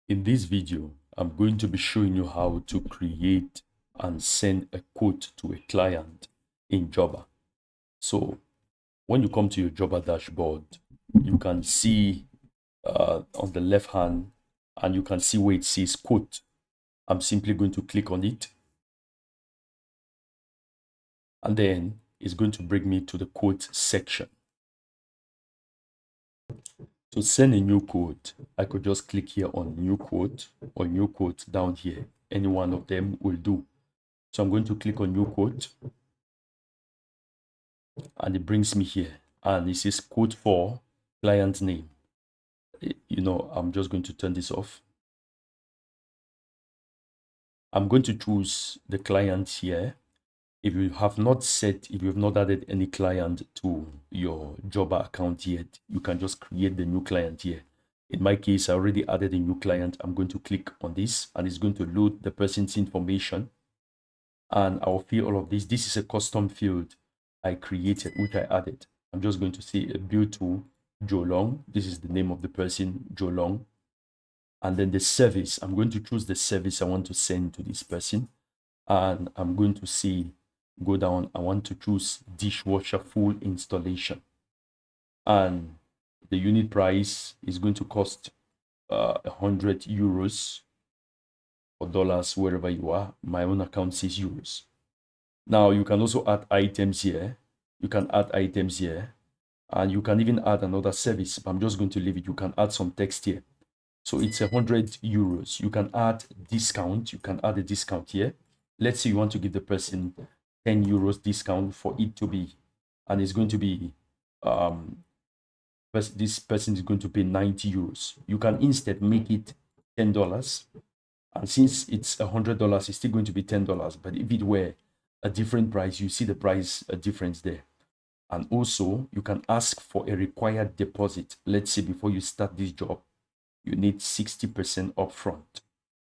In this video, I'm going to be showing you how to create and send a quote to a client in Jobber. So when you come to your Jobber dashboard, you can see on the left hand, and you can see where it says quote. I'm simply going to click on it. And then it's going to bring me to the quote section. To send a new quote, I could just click here on new quote or new quote down here. Any one of them will do. So I'm going to click on new quote, and it brings me here, and it says quote for client name. I'm just going to turn this off. I'm going to choose the client here. If you have not added any client to your Jobber account yet, you can just create the new client here. In my case, I already added a new client. I'm going to click on this, and it's going to load the person's information. And I'll fill all of this. This is a custom field I created, which I added. I'm just going to say a bill to Joe Long. This is the name of the person, Joe Long. And then the service, I'm going to choose the service I want to send to this person. And I'm going to see, go down, I want to choose dishwasher full installation. And the unit price is going to cost 100 euros or dollars, wherever you are. My own account says euros. Now you can also add items here. And you can even add another service, but I'm just going to leave it. You can add some text here. So it's 100 euros. You can add discount. You can add a discount here. Let's say you want to give the person 10 euros discount for it to be, and it's going to be, this person is going to pay 90 euros. You can instead make it $10. And since it's $100, it's still going to be $10. But if it were a different price, you see the price difference there. And also, you can ask for a required deposit. Let's say before you start this job, you need 60% upfront. So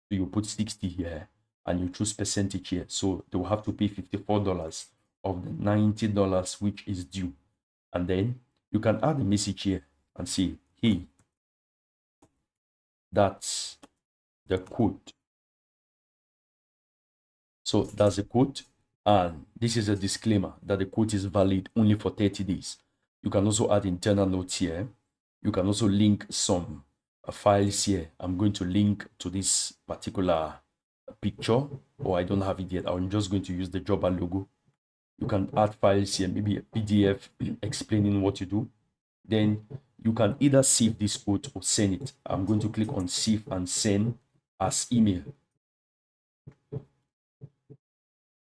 you put 60 here, and you choose percentage here. So they will have to pay $54 of the $90 which is due. And then you can add a message here and say, hey, that's the quote. So that's a quote. And this is a disclaimer that the quote is valid only for 30 days. You can also add internal notes here. You can also link some files here. I'm going to link to this particular picture, or I don't have it yet. I'm just going to use the Jobber logo. You can add files here, maybe a PDF explaining what you do. Then you can either save this quote or send it. I'm going to click on save and send as email.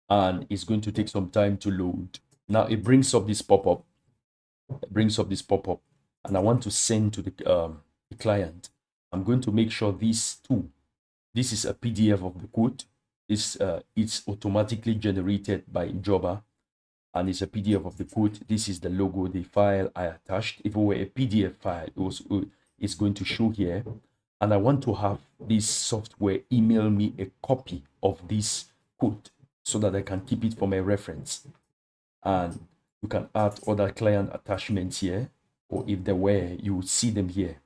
And it's going to take some time to load. Now it brings up this pop-up. And I want to send to the client. I'm going to make sure this is a PDF of the quote. It's automatically generated by Jobber, and it's a PDF of the quote. This is the logo, the file I attached. If it were a PDF file, it's going to show here. And I want to have this software email me a copy of this quote so that I can keep it for my reference. And you can add other client attachments here, or if there were, you would see them here.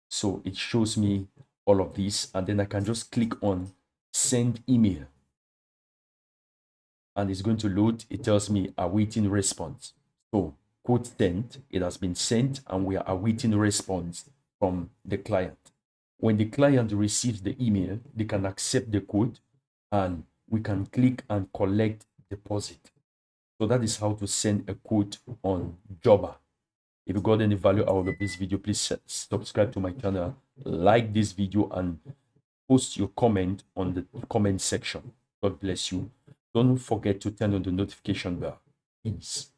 So it shows me all of this, and then I can just click on send email. And it's going to load. It tells me awaiting response. So quote sent, it has been sent, and we are awaiting response from the client. When the client receives the email, they can accept the quote, and we can click and collect deposit. So that is how to send a quote on Jobber. If you got any value out of this video, please subscribe to my channel, like this video, and post your comment on the comment section. God bless you. Don't forget to turn on the notification bell. Peace.